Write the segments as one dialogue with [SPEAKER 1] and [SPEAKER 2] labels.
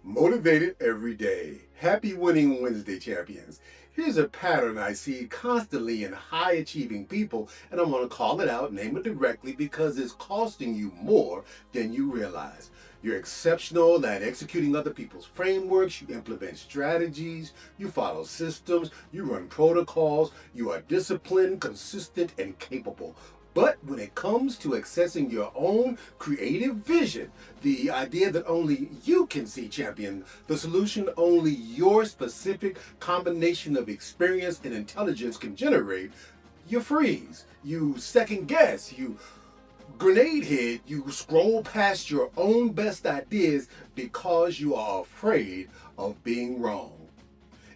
[SPEAKER 1] Motivated every day. Happy Winning Wednesday, champions. Here's a pattern I see constantly in high achieving people, and I'm going to call it out, name it directly, because it's costing you more than you realize. You're exceptional at executing other people's frameworks, you implement strategies, you follow systems, you run protocols, you are disciplined, consistent, and capable. But when it comes to accessing your own creative vision, the idea that only you can see, champion, the solution only your specific combination of experience and intelligence can generate, you freeze, you second guess, you grenade hit, you scroll past your own best ideas because you are afraid of being wrong.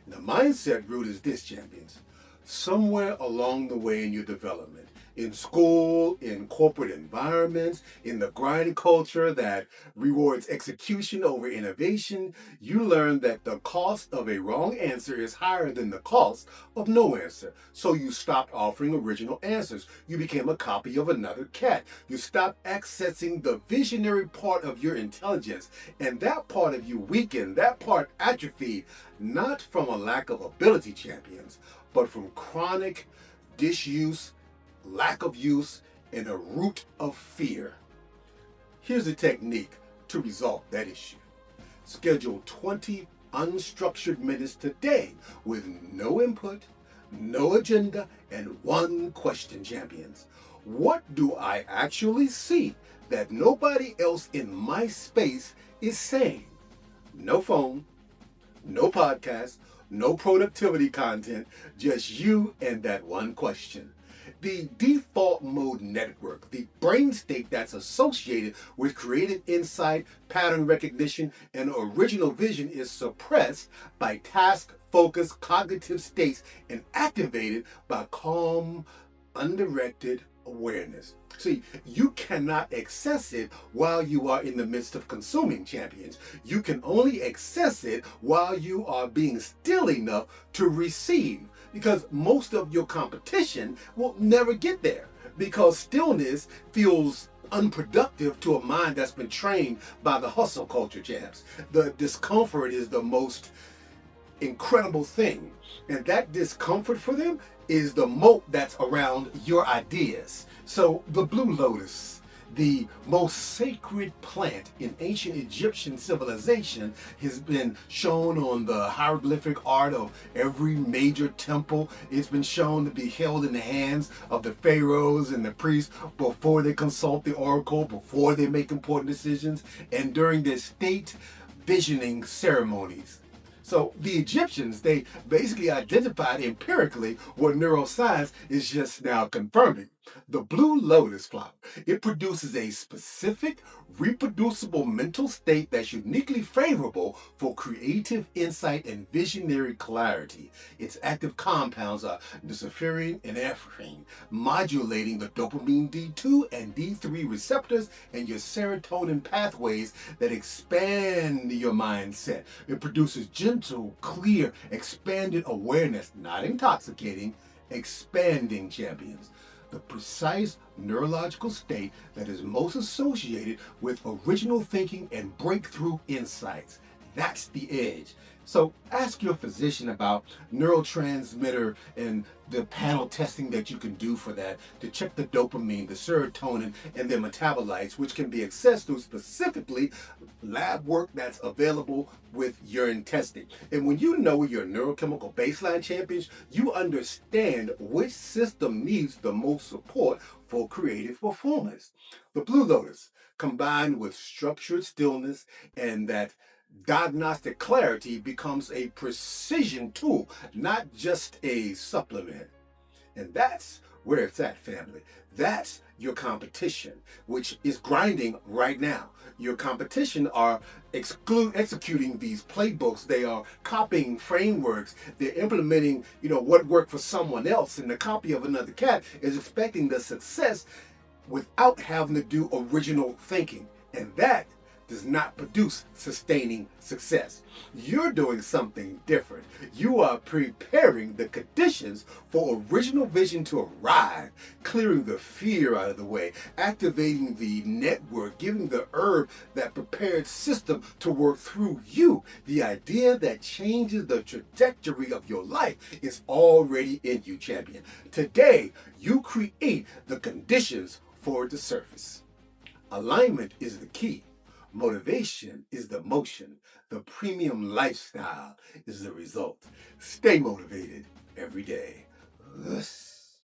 [SPEAKER 1] And the mindset root is this, champions. Somewhere along the way in your development, in school, in corporate environments, in the grind culture that rewards execution over innovation, you learn that the cost of a wrong answer is higher than the cost of no answer. So you stopped offering original answers. You became a copy of another cat. You stopped accessing the visionary part of your intelligence, and that part of you weakened, that part atrophied, not from a lack of ability, champions, but from chronic disuse, lack of use, and a root of fear. Here's a technique to resolve that issue. Schedule 20 unstructured minutes today with no input, no agenda, and one question, champions. What do I actually see that nobody else in my space is saying? No phone, no podcast, no productivity content, just you and that one question. The default mode network, the brain state that's associated with creative insight, pattern recognition, and original vision is suppressed by task-focused cognitive states and activated by calm, undirected awareness. See, you cannot access it while you are in the midst of consuming, champions. You can only access it while you are being still enough to receive, because most of your competition will never get there, because stillness feels unproductive to a mind that's been trained by the hustle culture, champs. The discomfort is the most incredible thing, and that discomfort for them is the moat that's around your ideas. So the blue lotus, the most sacred plant in ancient Egyptian civilization, has been shown on the hieroglyphic art of every major temple. It's been shown to be held in the hands of the pharaohs and the priests before they consult the oracle, before they make important decisions, and during their state visioning ceremonies. So the Egyptians, they basically identified empirically what neuroscience is just now confirming. The blue lotus flower, it produces a specific, reproducible mental state that's uniquely favorable for creative insight and visionary clarity. Its active compounds are luciferin and ephedrine, modulating the dopamine D2 and D3 receptors and your serotonin pathways that expand your mindset. It produces gentle, clear, expanded awareness, not intoxicating, expanding, champions. The precise neurological state that is most associated with original thinking and breakthrough insights. That's the edge. So ask your physician about neurotransmitter and the panel testing that you can do for that to check the dopamine, the serotonin, and their metabolites, which can be accessed through specifically lab work that's available with urine testing. And when you know your neurochemical baseline, champions, you understand which system needs the most support for creative performance. The blue lotus, combined with structured stillness and that diagnostic clarity, becomes a precision tool, not just a supplement. And that's where it's at, family. That's your competition, which is grinding right now. Your competition are executing these playbooks. They are copying frameworks. They're implementing, what worked for someone else. And the copy of another cat is expecting the success without having to do original thinking. And that does not produce sustaining success. You're doing something different. You are preparing the conditions for original vision to arrive, clearing the fear out of the way, activating the network, giving the herb that prepared system to work through you. The idea that changes the trajectory of your life is already in you, champion. Today, you create the conditions for it to surface. Alignment is the key. Motivation is the motion. The premium lifestyle is the result. Stay motivated every day.